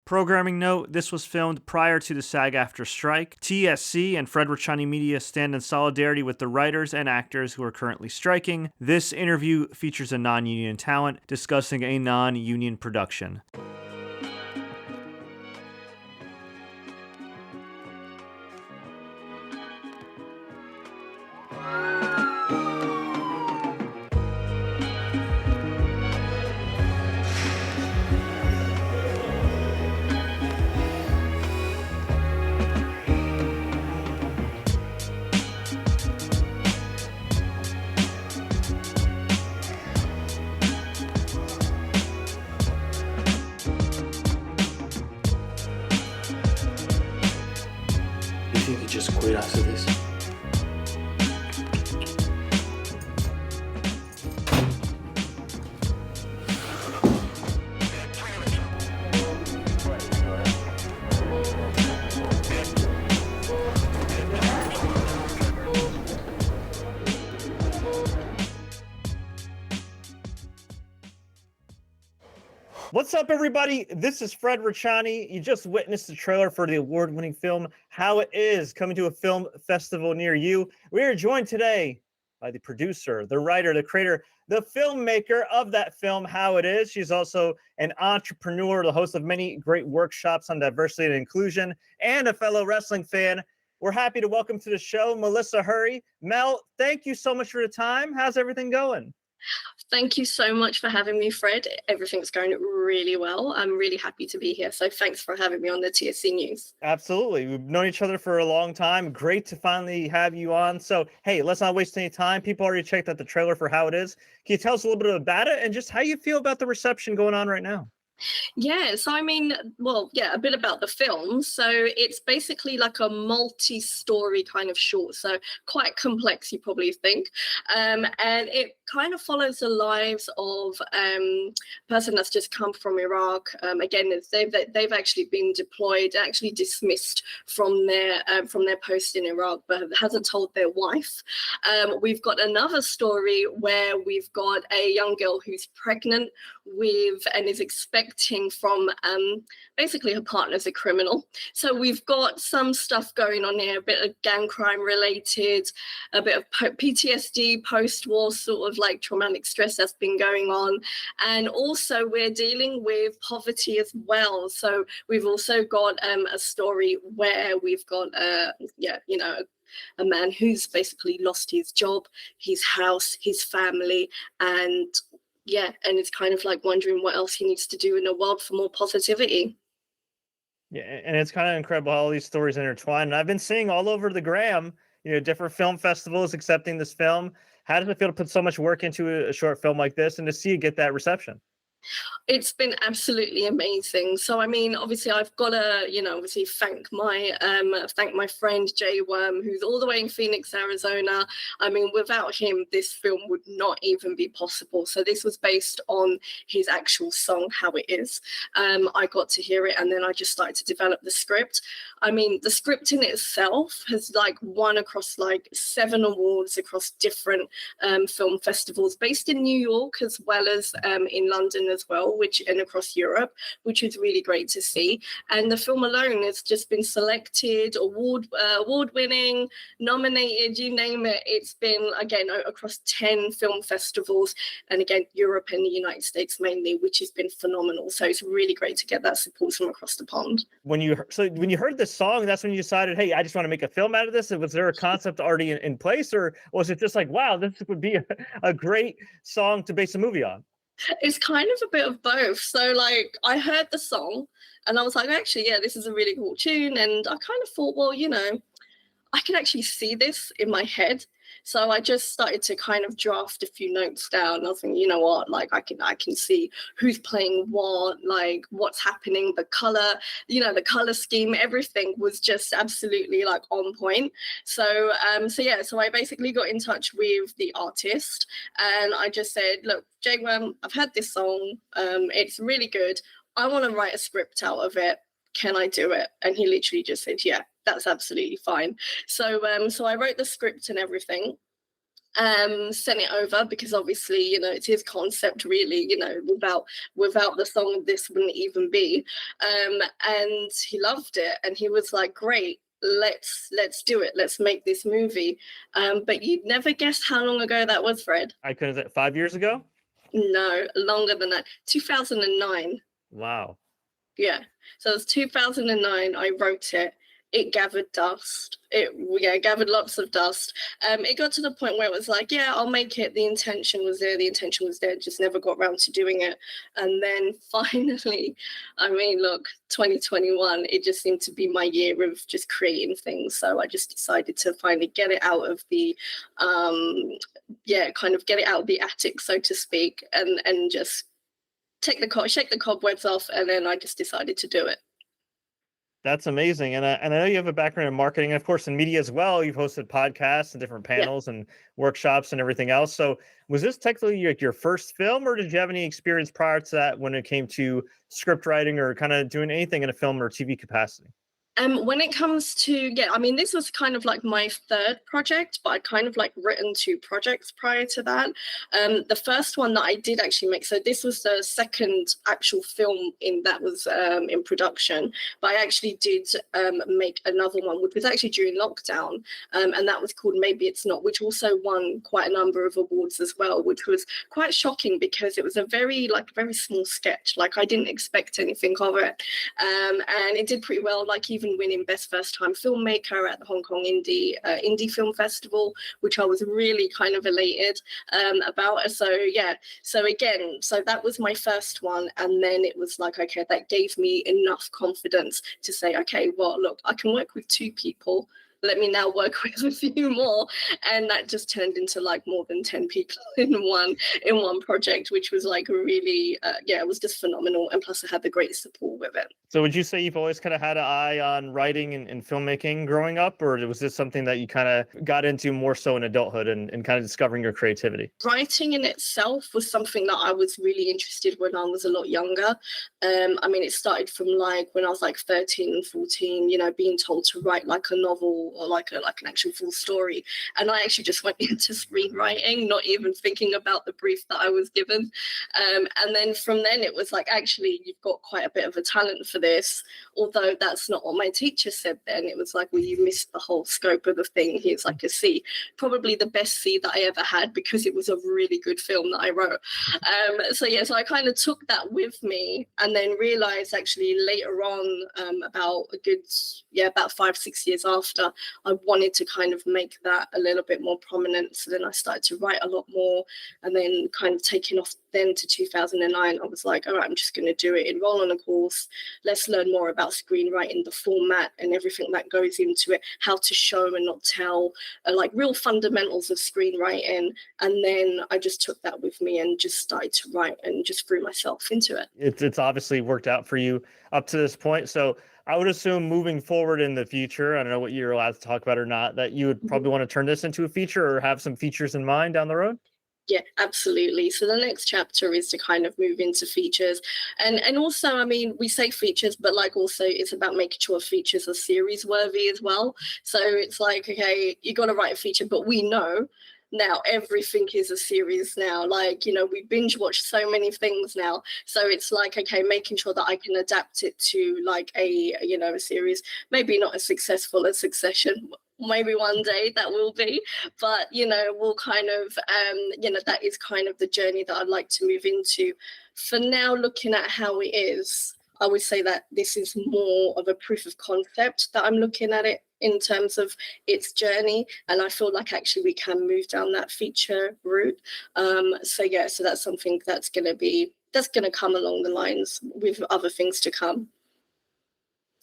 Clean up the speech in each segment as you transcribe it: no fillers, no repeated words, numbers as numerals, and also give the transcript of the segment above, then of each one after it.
Programming note, this was filmed prior to the SAG-AFTRA strike. TSC and Fred Ricciani Media stand in solidarity with the writers and actors who are currently striking. This interview features a non-union talent discussing a non-union production. You think he just quit after this? What's up, everybody? This is Fred Ricciani. You just witnessed the trailer for the award-winning film How It Is, coming to a film festival near you. We are joined today by the producer, the writer, the creator, the filmmaker of that film, How It Is. She's also an entrepreneur, the host of many great workshops on diversity and inclusion, and a fellow wrestling fan. We're happy to welcome to the show Melissa Hurry. Mel, thank you so much for the time. How's everything going? Thank you so much for having me, Fred. Everything's going really well. I'm really happy to be here. So thanks for having me on the TSC News. Absolutely. We've known each other for a long time. Great to finally have you on. So, hey, let's not waste any time. People already checked out the trailer for How It Is. Can you tell us a little bit about it and just how you feel about the reception going on right now? Yeah, so I mean, well, yeah, a bit about the film. So it's basically like a multi-story kind of short, so quite complex, you probably think. And it kind of follows the lives of a person that's just come from Iraq. Again, they've actually been deployed, actually dismissed from their post in Iraq, but hasn't told their wife. We've got another story where we've got a young girl who's pregnant with and is expecting from basically her partner's a criminal. So we've got some stuff going on here, a bit of gang crime related, a bit of PTSD, post-war sort of like traumatic stress that's been going on. And also we're dealing with poverty as well. So we've also got a story where we've got, a man who's basically lost his job, his house, his family, and it's kind of like wondering what else he needs to do in the world for more positivity. Yeah, and it's kind of incredible how all these stories intertwine. And I've been seeing all over the gram, different film festivals accepting this film. How does it feel to put so much work into a short film like this and to see it get that reception? It's been absolutely amazing. So I mean, obviously I've got to, obviously thank my friend Jay Worm, who's all the way in Phoenix, Arizona. I mean, without him, this film would not even be possible. So this was based on his actual song, How It Is. I got to hear it and then I just started to develop the script. I mean, the script in itself has like won across like 7 awards across different film festivals based in New York as well as in London as well, and across Europe, which is really great to see. And the film alone has just been selected, award-winning, nominated, you name it. It's been, again, across 10 film festivals, and again, Europe and the United States mainly, which has been phenomenal. So it's really great to get that support from across the pond. When you heard this song, that's when you decided, hey, I just want to make a film out of this. Was there a concept already in place, or was it just like, wow, this would be a great song to base a movie on? It's kind of a bit of both. So like I heard the song and I was like, actually, yeah, this is a really cool tune. And I kind of thought, well, I can actually see this in my head. So I just started to kind of draft a few notes down. I was thinking, you know what, like I can see who's playing what, like what's happening, the color, the color scheme, everything was just absolutely like on point. So so I basically got in touch with the artist and I just said, look, Jay, I've had this song. It's really good. I want to write a script out of it. Can I do it? And he literally just said, yeah, that's absolutely fine. So I wrote the script and everything. Sent it over because obviously, it's his concept really, without the song this wouldn't even be. And he loved it and he was like, great, let's do it, let's make this movie. But you'd never guess how long ago that was, Fred. I couldn't say 5 years ago. No, longer than that. 2009. Wow. Yeah. So it was 2009. I wrote it. It gathered dust. It gathered lots of dust. It got to the point where it was like, yeah, I'll make it. The intention was there. Just never got around to doing it. And then finally, I mean, look, 2021, it just seemed to be my year of just creating things. So I just decided to finally get it out of the, kind of get it out of the attic, so to speak, and just shake the cobwebs off. And then I just decided to do it. That's amazing. And I know you have a background in marketing, and of course in media as well. You've hosted podcasts and different panels and workshops and everything else. So was this technically like your first film, or did you have any experience prior to that when it came to script writing or kind of doing anything in a film or TV capacity? When it comes to, I mean, this was kind of like my third project, but I kind of like written 2 projects prior to that. The first one that I did actually make, so this was the second actual film that was in production, but I actually did make another one, which was actually during lockdown, and that was called Maybe It's Not, which also won quite a number of awards as well, which was quite shocking because it was a very small sketch. Like I didn't expect anything of it, and it did pretty well, like even winning Best First Time Filmmaker at the Hong Kong Indie Film Festival, which I was really kind of elated about. So that was my first one. And then it was like, okay, that gave me enough confidence to say, okay, well, look, I can work with 2 people. Let me now work with a few more. And that just turned into like more than 10 people in one project, which was like really, it was just phenomenal. And plus I had the great support with it. So would you say you've always kind of had an eye on writing and filmmaking growing up, or was this something that you kind of got into more so in adulthood and kind of discovering your creativity? Writing in itself was something that I was really interested when I was a lot younger. I mean, it started from like when I was like 13 and 14, being told to write like a novel or like an actual full story. And I actually just went into screenwriting, not even thinking about the brief that I was given. And then from then it was like, actually, you've got quite a bit of a talent for this, although that's not what my teacher said then. It was like, well, you missed the whole scope of the thing. Here's like a C, probably the best C that I ever had, because it was a really good film that I wrote. So I kind of took that with me, and then realized actually later on, about 5-6 years after, I wanted to kind of make that a little bit more prominent. So then I started to write a lot more, and then kind of taking off then to 2009, I was like, all right, I'm just going to do it, enroll on a course. Let's learn more about screenwriting, the format and everything that goes into it, how to show and not tell, like real fundamentals of screenwriting. And then I just took that with me and just started to write and just threw myself into it. It's obviously worked out for you up to this point. So I would assume moving forward in the future, I don't know what you're allowed to talk about or not, that you would probably want to turn this into a feature or have some features in mind down the road. Yeah, absolutely. So the next chapter is to kind of move into features. And also, I mean, we say features, but like also it's about making sure features are series worthy as well. So it's like, okay, you got to write a feature, but we know now everything is a series now. Like, we binge watch so many things now. So it's like, okay, making sure that I can adapt it to like a series, maybe not as successful as Succession. Maybe one day that will be, but we'll kind of that is kind of the journey that I'd like to move into. For now, looking at how it is, I would say that this is more of a proof of concept that I'm looking at it in terms of its journey, and I feel like actually we can move down that feature route. So that's something that's going to come along the lines with other things to come.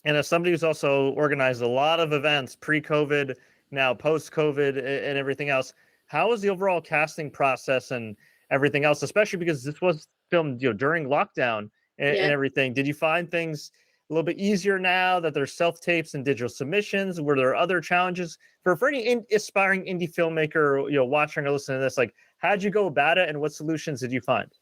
And as somebody who's also organized a lot of events pre-COVID, now post-COVID, and everything else, how was the overall casting process and everything else, especially because this was filmed during lockdown and everything? Did you find things a little bit easier now that there's self-tapes and digital submissions? Were there other challenges for any aspiring indie filmmaker watching or listening to this? Like, how'd you go about it and what solutions did you find?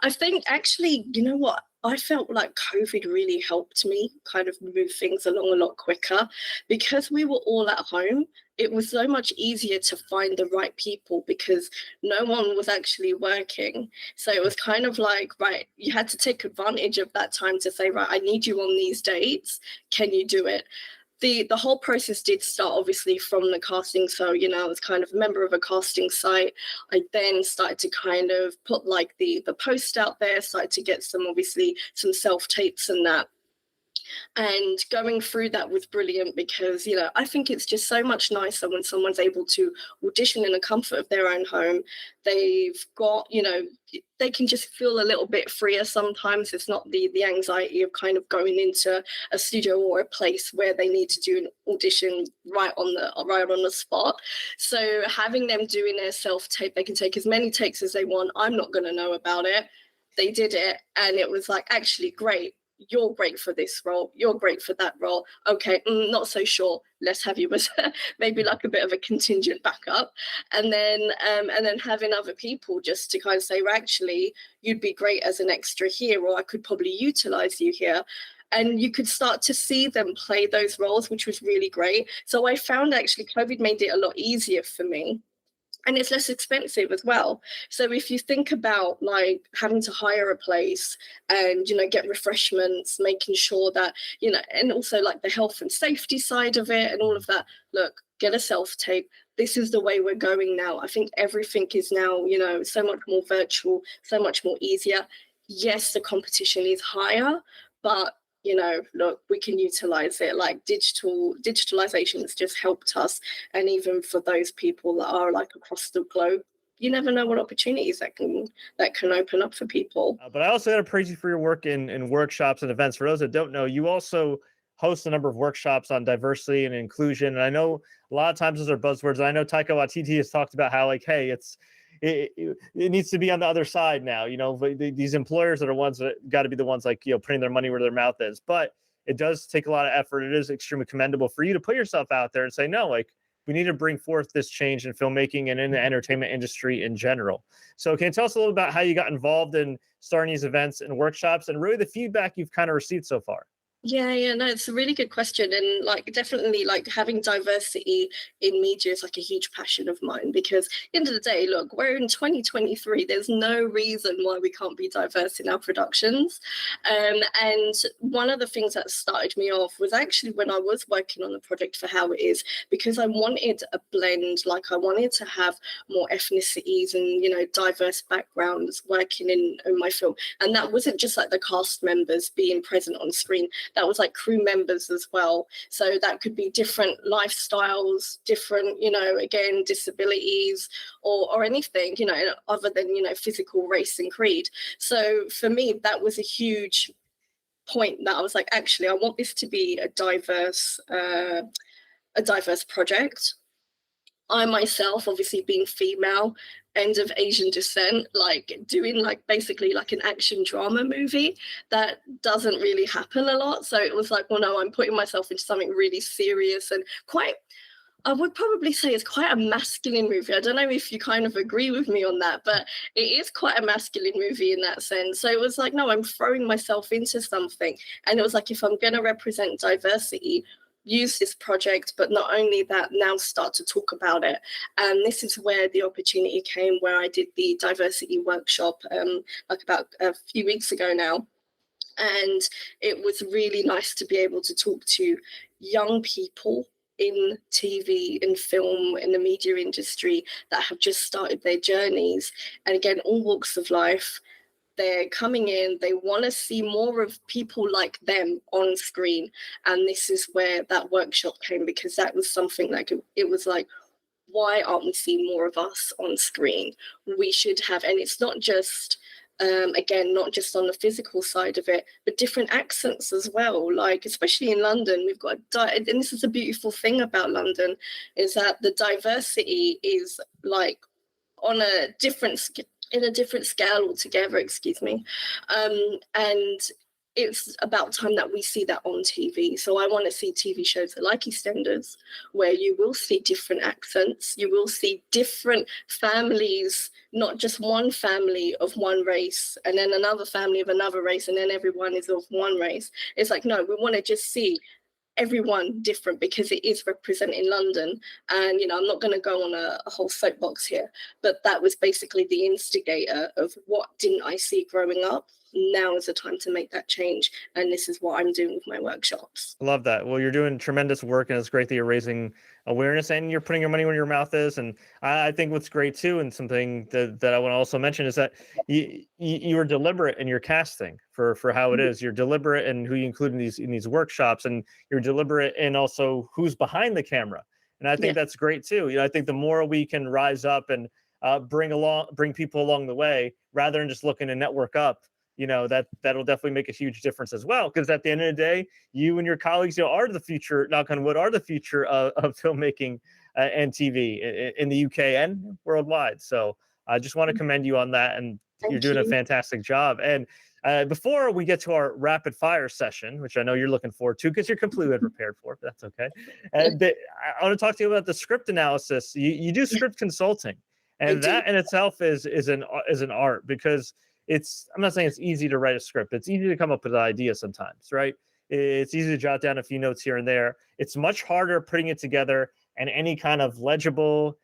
I think actually, you know what? I felt like COVID really helped me kind of move things along a lot quicker because we were all at home. It was so much easier to find the right people because no one was actually working. So it was kind of like, right, you had to take advantage of that time to say, right, I need you on these dates. Can you do it? The whole process did start obviously from the casting. So, I was kind of a member of a casting site. I then started to kind of put like the post out there, started to get some self-tapes and that. And going through that was brilliant because, I think it's just so much nicer when someone's able to audition in the comfort of their own home. They've got, they can just feel a little bit freer sometimes. It's not the anxiety of kind of going into a studio or a place where they need to do an audition right on the spot. So having them doing their self-tape, they can take as many takes as they want. I'm not going to know about it. They did it, and it was like, actually, great. You're great for this role. You're great for that role. Okay, not so sure. Let's have you as maybe like a bit of a contingent backup, and then having other people just to kind of say, well, actually, you'd be great as an extra here, or I could probably utilize you here. And you could start to see them play those roles, which was really great. So I found actually COVID made it a lot easier for me. And it's less expensive as well. So if you think about like having to hire a place and, get refreshments, making sure that, and also like the health and safety side of it and all of that, look, get a self-tape. This is the way we're going now. I think everything is now, so much more virtual, so much more easier. Yes, the competition is higher, but look, we can utilize it. Like digitalization has just helped us. And even for those people that are like across the globe, you never know what opportunities that can open up for people. But I also got to praise you for your work in workshops and events. For those that don't know, you also host a number of workshops on diversity and inclusion. And I know a lot of times those are buzzwords. And I know Taika Waititi has talked about how like, hey, it needs to be on the other side now. These employers are the ones that got to be the ones like, putting their money where their mouth is. But it does take a lot of effort. It is extremely commendable for you to put yourself out there and say, no, like we need to bring forth this change in filmmaking and in the entertainment industry in general. So can you tell us a little about how you got involved in starting these events and workshops and really the feedback you've kind of received so far? Yeah, no, it's a really good question. And like definitely like having diversity in media is like a huge passion of mine because at the end of the day, look, we're in 2023. There's no reason why we can't be diverse in our productions. And one of the things that started me off was actually when I was working on the project for How It Is, because I wanted a blend, like I wanted to have more ethnicities and, diverse backgrounds working in my film. And that wasn't just like the cast members being present on screen. That was like crew members as well. So that could be different lifestyles, different, again, disabilities or anything, other than, physical race and creed. So for me, that was a huge point that I was like, actually, I want this to be a diverse project. I myself, obviously being female and of Asian descent, like doing like basically like an action drama movie, that doesn't really happen a lot. So it was like, well, no, I'm putting myself into something really serious and quite, I would probably say it's quite a masculine movie. I don't know if you kind of agree with me on that, but it is quite a masculine movie in that sense. So it was like, no, I'm throwing myself into something. And it was like, if I'm going to represent diversity, use this project, but not only that, now start to talk about it. And this is where the opportunity came, where I did the diversity workshop like about a few weeks ago now. And it was really nice to be able to talk to young people in TV and film in the media industry that have just started their journeys. And again, all walks of life. They're coming in, they want to see more of people like them on screen. And this is where that workshop came, because that was something like, it was like, why aren't we seeing more of us on screen? We should have, and it's not just, again, not just on the physical side of it, but different accents as well. Like, especially in London, we've got, and this is a beautiful thing about London, is that the diversity is like on a different in a different scale altogether, excuse me. And it's about time that we see that on TV. So I want to see TV shows like EastEnders, where you will see different accents, you will see different families, not just one family of one race, and then another family of another race, and then everyone is of one race. It's like, no, we want to just see everyone different because it is representing London. And I'm not going to go on a whole soapbox here, but that was basically the instigator of what didn't I see growing up. Now is the time to make that change, and this is what I'm doing with my workshops. Love that. Well, you're doing tremendous work, and it's great that you're raising awareness and you're putting your money where your mouth is. And I think what's great too, and something that I want to also mention, is that you are deliberate in your casting for how it is. You're deliberate in who you include in these workshops, and you're deliberate in also who's behind the camera. And I think that's great too. I think the more we can rise up and bring people along the way, rather than just looking to network up, that'll definitely make a huge difference as well. Because at the end of the day, you and your colleagues, are the future, knock on wood, are the future of filmmaking and TV in the UK and worldwide. So I just want to commend you on that, and you're doing a fantastic job. And before we get to our rapid fire session, which I know you're looking forward to because you're completely unprepared for, but that's okay. And I want to talk to you about the script analysis. You do script consulting, and that in itself is an art, because I'm not saying it's easy to write a script. It's easy to come up with an idea sometimes, right? It's easy to jot down a few notes here and there. It's much harder putting it together in any kind of legible,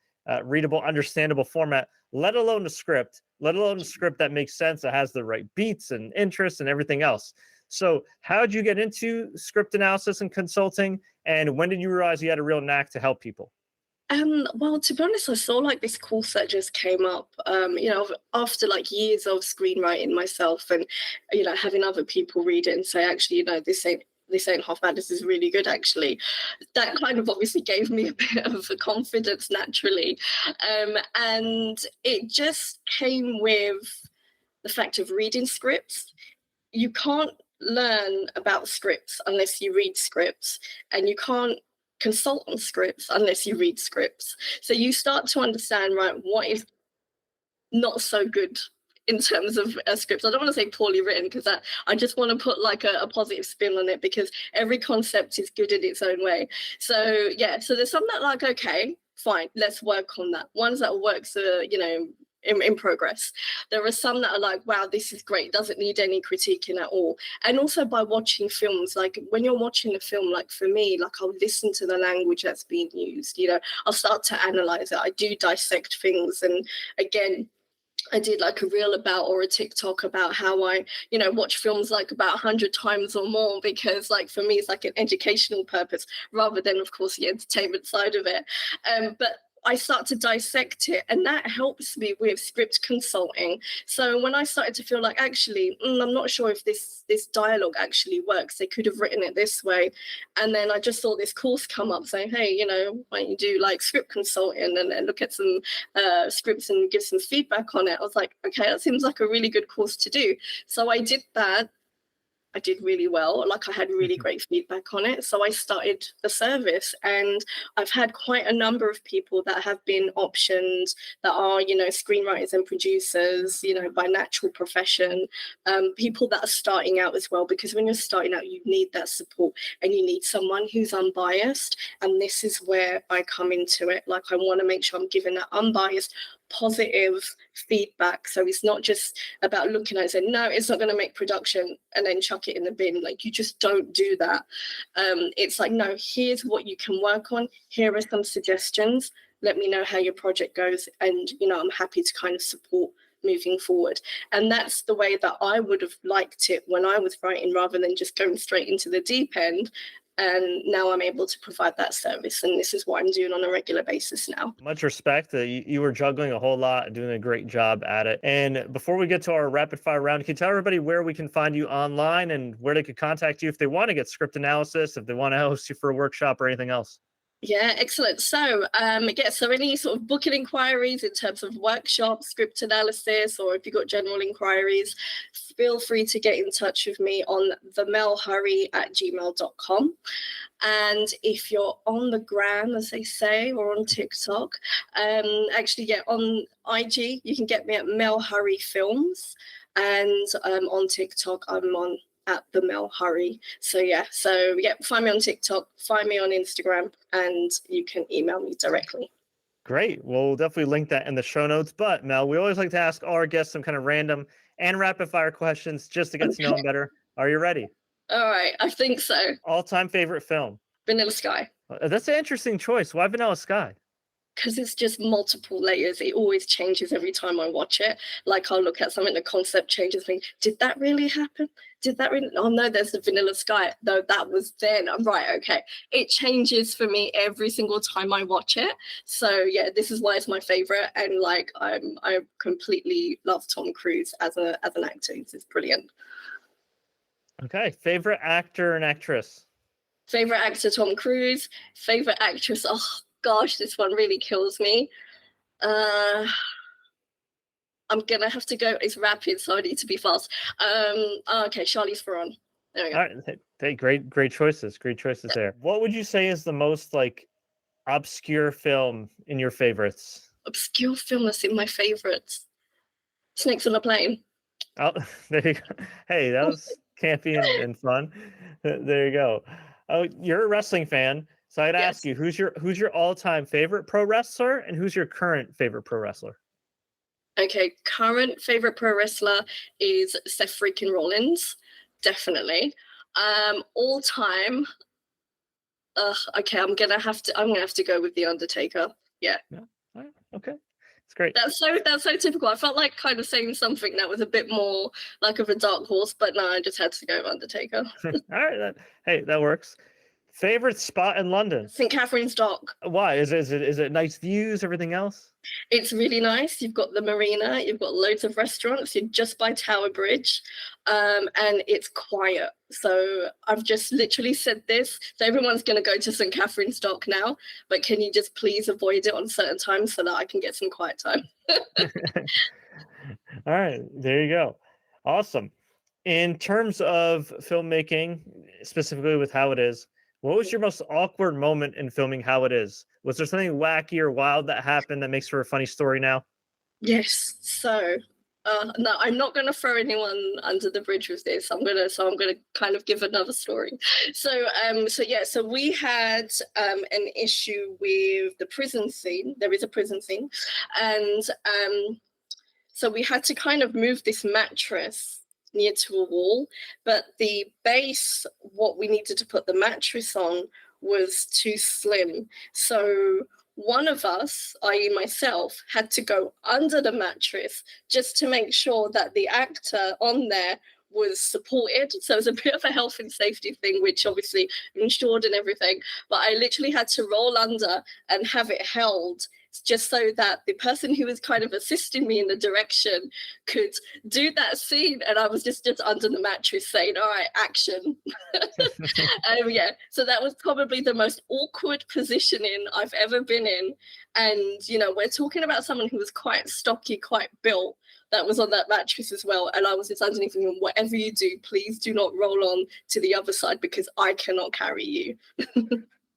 readable, understandable format, let alone a script that makes sense, that has the right beats and interests and everything else. So how did you get into script analysis and consulting? And when did you realize you had a real knack to help people? Well, to be honest, I saw like this course that just came up, after like years of screenwriting myself, and, having other people read it and say, actually, this ain't half bad. This is really good, actually. That kind of obviously gave me a bit of confidence naturally. And it just came with the fact of reading scripts. You can't learn about scripts unless you read scripts, and you can't consult on scripts unless you read scripts. So you start to understand, right, what is not so good in terms of scripts. I don't want to say poorly written, because I just want to put like a positive spin on it, because every concept is good in its own way. So so there's some that like, okay, fine, let's work on that. Ones that works in progress. There are some that are like, wow, this is great, doesn't need any critiquing at all. And also by watching films, like when you're watching a film, like for me, like I'll listen to the language that's being used, I'll start to analyze it. I do dissect things. And again, I did like a reel about, or a TikTok about, how I, watch films like about 100 times or more, because like for me, it's like an educational purpose rather than, of course, the entertainment side of it. But I start to dissect it, and that helps me with script consulting. So when I started to feel like, actually, I'm not sure if this dialogue actually works, they could have written it this way. And then I just saw this course come up saying, hey, why don't you do like script consulting and look at some scripts and give some feedback on it. I was like, okay, that seems like a really good course to do. So I did that. I did really well. Like I had really great feedback on it. So I started the service, and I've had quite a number of people that have been optioned, that are, screenwriters and producers, by natural profession, people that are starting out as well, because when you're starting out, you need that support, and you need someone who's unbiased. And this is where I come into it. Like I want to make sure I'm giving that unbiased, positive feedback. So it's not just about looking at it and saying, no, it's not going to make production, and then chuck it in the bin. Like you just don't do that. It's like, no, here's what you can work on. Here are some suggestions. Let me know how your project goes. And, I'm happy to kind of support moving forward. And that's the way that I would have liked it when I was writing, rather than just going straight into the deep end. And now I'm able to provide that service. And this is what I'm doing on a regular basis now. Much respect. You were juggling a whole lot and doing a great job at it. And before we get to our rapid fire round, can you tell everybody where we can find you online and where they could contact you if they want to get script analysis, if they want to host you for a workshop or anything else? Yeah, excellent. So, so any sort of booking inquiries in terms of workshops, script analysis, or if you've got general inquiries, feel free to get in touch with me on themelhurry@gmail.com. And if you're on the gram, as they say, or on TikTok, on IG, you can get me at Mel Hurry Films. And on TikTok, I'm on at the Mel Hurry. So find me on TikTok, find me on Instagram, and you can email me directly. Great. We'll definitely link that in the show notes. But Mel, we always like to ask all our guests some kind of random and rapid fire questions just to get to know them better. Are you ready? All right, I think so. All-time favorite film? Vanilla Sky. That's an interesting choice. Why Vanilla Sky? Because it's just multiple layers. It always changes every time I watch it. Like I'll look at something, the concept changes, think, did that really happen? Did that really? Oh no, there's the Vanilla Sky. No, that was then. I'm right. Okay. It changes for me every single time I watch it. So yeah, this is why it's my favorite. And like I completely love Tom Cruise as an actor. He's brilliant. Okay. Favorite actor and actress? Favorite actor, Tom Cruise. Favorite actress, oh gosh, this one really kills me. I'm gonna have to go. It's rapid, so I need to be fast. Okay, Charlize Theron. There we go. All right. Hey, great choices. Great choices there. What would you say is the most like obscure film in your favorites? Obscure film that's in my favorites. Snakes on a Plane. Oh, there you go. Hey, that was campy and fun. There you go. Oh, you're a wrestling fan, so I'd ask you, who's your all-time favorite pro wrestler, and who's your current favorite pro wrestler? Okay, current favorite pro wrestler is Seth freaking Rollins, definitely. All time. Okay, I'm gonna have to go with The Undertaker. Yeah. All right, okay. It's great. That's so typical. I felt like kind of saying something that was a bit more like of a dark horse, but no, I just had to go with Undertaker. All right, that works. Favorite spot in London? St. Catherine's Dock. Why? Is it nice views, everything else? It's really nice. You've got the marina, you've got loads of restaurants, you're just by Tower Bridge, and it's quiet. So I've just literally said this. So everyone's going to go to St. Catherine's Dock now, but can you just please avoid it on certain times so that I can get some quiet time? All right, there you go. Awesome. In terms of filmmaking, specifically with How It Is, what was your most awkward moment in filming How It Is? Was there something wacky or wild that happened that makes for a funny story now? Yes. So no, I'm not going to throw anyone under the bridge with this. I'm gonna kind of give another story. So we had an issue with the prison scene. There is a prison scene, and so we had to kind of move this mattress near to a wall, but the base, what we needed to put the mattress on, was too slim. So one of us, i.e. myself, had to go under the mattress just to make sure that the actor on there was supported. So it was a bit of a health and safety thing, which obviously insured and everything, but I literally had to roll under and have it held just so that the person who was kind of assisting me in the direction could do that scene. And I was just under the mattress saying, all right, action. So that was probably the most awkward positioning I've ever been in. And, we're talking about someone who was quite stocky, quite built, that was on that mattress as well. And I was just underneath him, whatever you do, please do not roll on to the other side because I cannot carry you.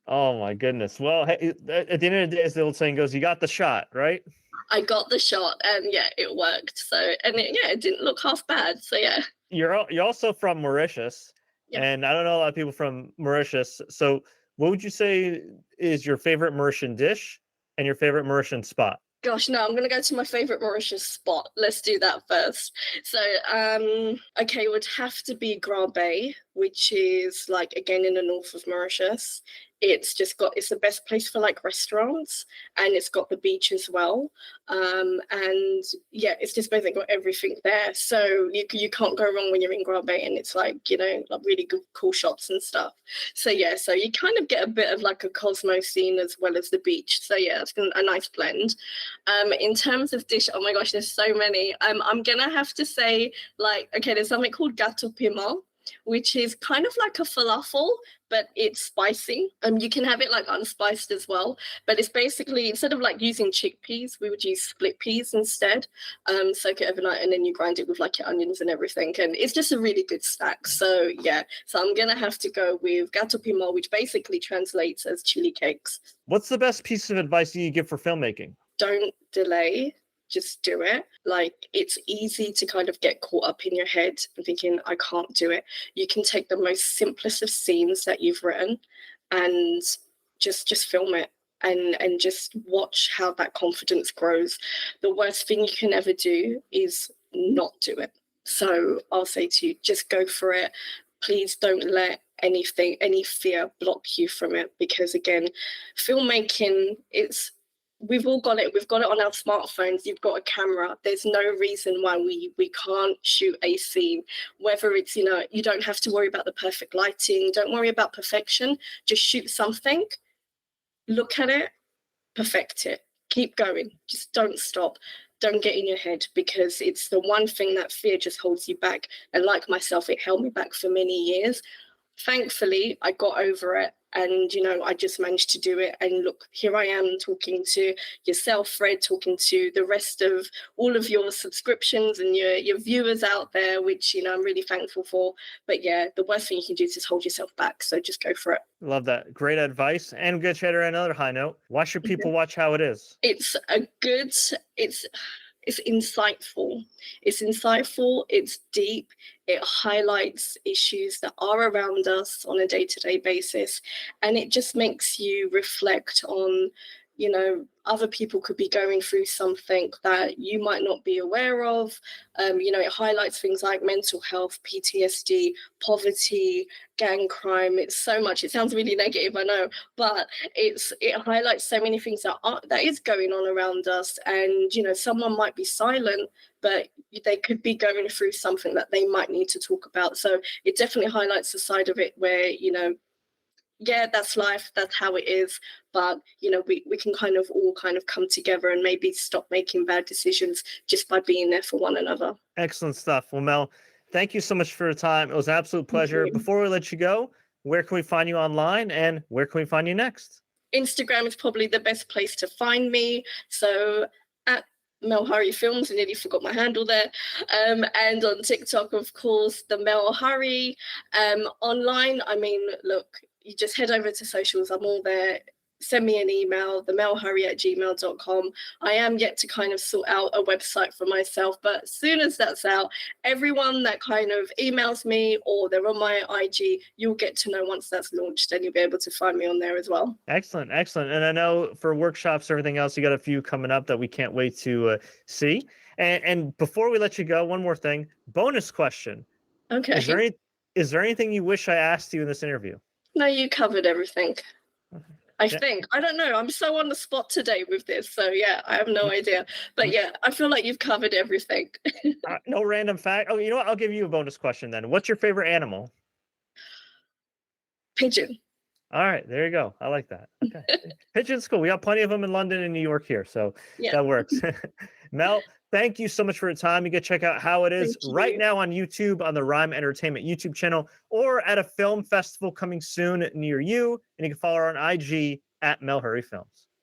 Oh my goodness. Well, hey, at the end of the day, as the old saying goes, you got the shot, right? I got the shot, and yeah, it worked. So, and it didn't look half bad. So yeah. You're also from Mauritius, and I don't know a lot of people from Mauritius. So, what would you say is your favorite Mauritian dish and your favorite Mauritian spot? Gosh, no, I'm going to go to my favorite Mauritius spot. Let's do that first. So, okay, it would have to be Grand Bay, which is like, again, in the north of Mauritius. It's the best place for like restaurants, and it's got the beach as well. And yeah, it's just basically got everything there. So you can't go wrong when you're in Grand Bay, and it's like, like really good, cool shops and stuff. So yeah, so you kind of get a bit of like a Cosmo scene as well as the beach. So yeah, it's a nice blend. In terms of dish, oh my gosh, there's so many. I'm gonna have to say, like, okay, there's something called gâteau piment, which is kind of like a falafel, but it's spicy. You can have it like unspiced as well, but it's basically, instead of like using chickpeas, we would use split peas instead. Soak it overnight, and then you grind it with like your onions and everything, and it's just a really good snack. So yeah, so I'm gonna have to go with gâteau piment, which basically translates as chili cakes. What's the best piece of advice you give for filmmaking? Don't delay. just do it. Like, it's easy to kind of get caught up in your head and thinking, I can't do it. You can take the most simplest of scenes that you've written and just film it, and just watch how that confidence grows. The worst thing you can ever do is not do it. So I'll say to you, just go for it. Please don't let any fear block you from it, because again, filmmaking, we've all got it. We've got it on our smartphones. You've got a camera. There's no reason why we can't shoot a scene. Whether it's, you don't have to worry about the perfect lighting. Don't worry about perfection. Just shoot something, look at it, perfect it, keep going. Just don't stop. Don't get in your head, because it's the one thing that fear just holds you back. And like myself, it held me back for many years. Thankfully, I got over it, and I just managed to do it. And look, here I am talking to yourself, Fred, talking to the rest of all of your subscriptions and your viewers out there, which I'm really thankful for. But yeah, the worst thing you can do is just hold yourself back. So just go for it. Love that. Great advice. And good chatter. Another high note. Why should people watch How It Is? It's insightful. It's insightful. It's deep. It highlights issues that are around us on a day-to-day basis, and it just makes you reflect on, other people could be going through something that you might not be aware of. It highlights things like mental health, PTSD, poverty, gang crime. It's so much. It sounds really negative, I know, but it highlights so many things that is going on around us. And someone might be silent, but they could be going through something that they might need to talk about. So it definitely highlights the side of it where yeah, that's life, that's how it is, but we can all come together and maybe stop making bad decisions just by being there for one another. Excellent stuff. Well, Mel, thank you so much for your time. It was an absolute pleasure. Before we let you go, where can we find you online, and where can we find you next? Instagram is probably the best place to find me. So at Mel Hurry Films, I nearly forgot my handle there. And on TikTok, of course, the Mel Hurry. Online, look, you just head over to socials. I'm all there. Send me an email, themelhurry@gmail.com. I am yet to sort out a website for myself, but as soon as that's out, everyone that emails me or they're on my IG, you'll get to know once that's launched, and you'll be able to find me on there as well. Excellent. And I know for workshops, everything else, you got a few coming up that we can't wait to see. And before we let you go, one more thing, bonus question. Okay. Is there anything you wish I asked you in this interview? No, you covered everything. I think. I don't know. I'm so on the spot today with this. So yeah, I have no idea. But yeah, I feel like you've covered everything. No random fact. Oh, you know what? I'll give you a bonus question then. What's your favorite animal? Pigeon. All right, there you go. I like that. Okay. Pigeon's cool. We have plenty of them in London and New York here. So yeah, that works. Mel, thank you so much for your time. You can check out How It Is right now on YouTube, on the Rhyme Entertainment YouTube channel, or at a film festival coming soon near you. And you can follow her on IG at Mel Hurry Films.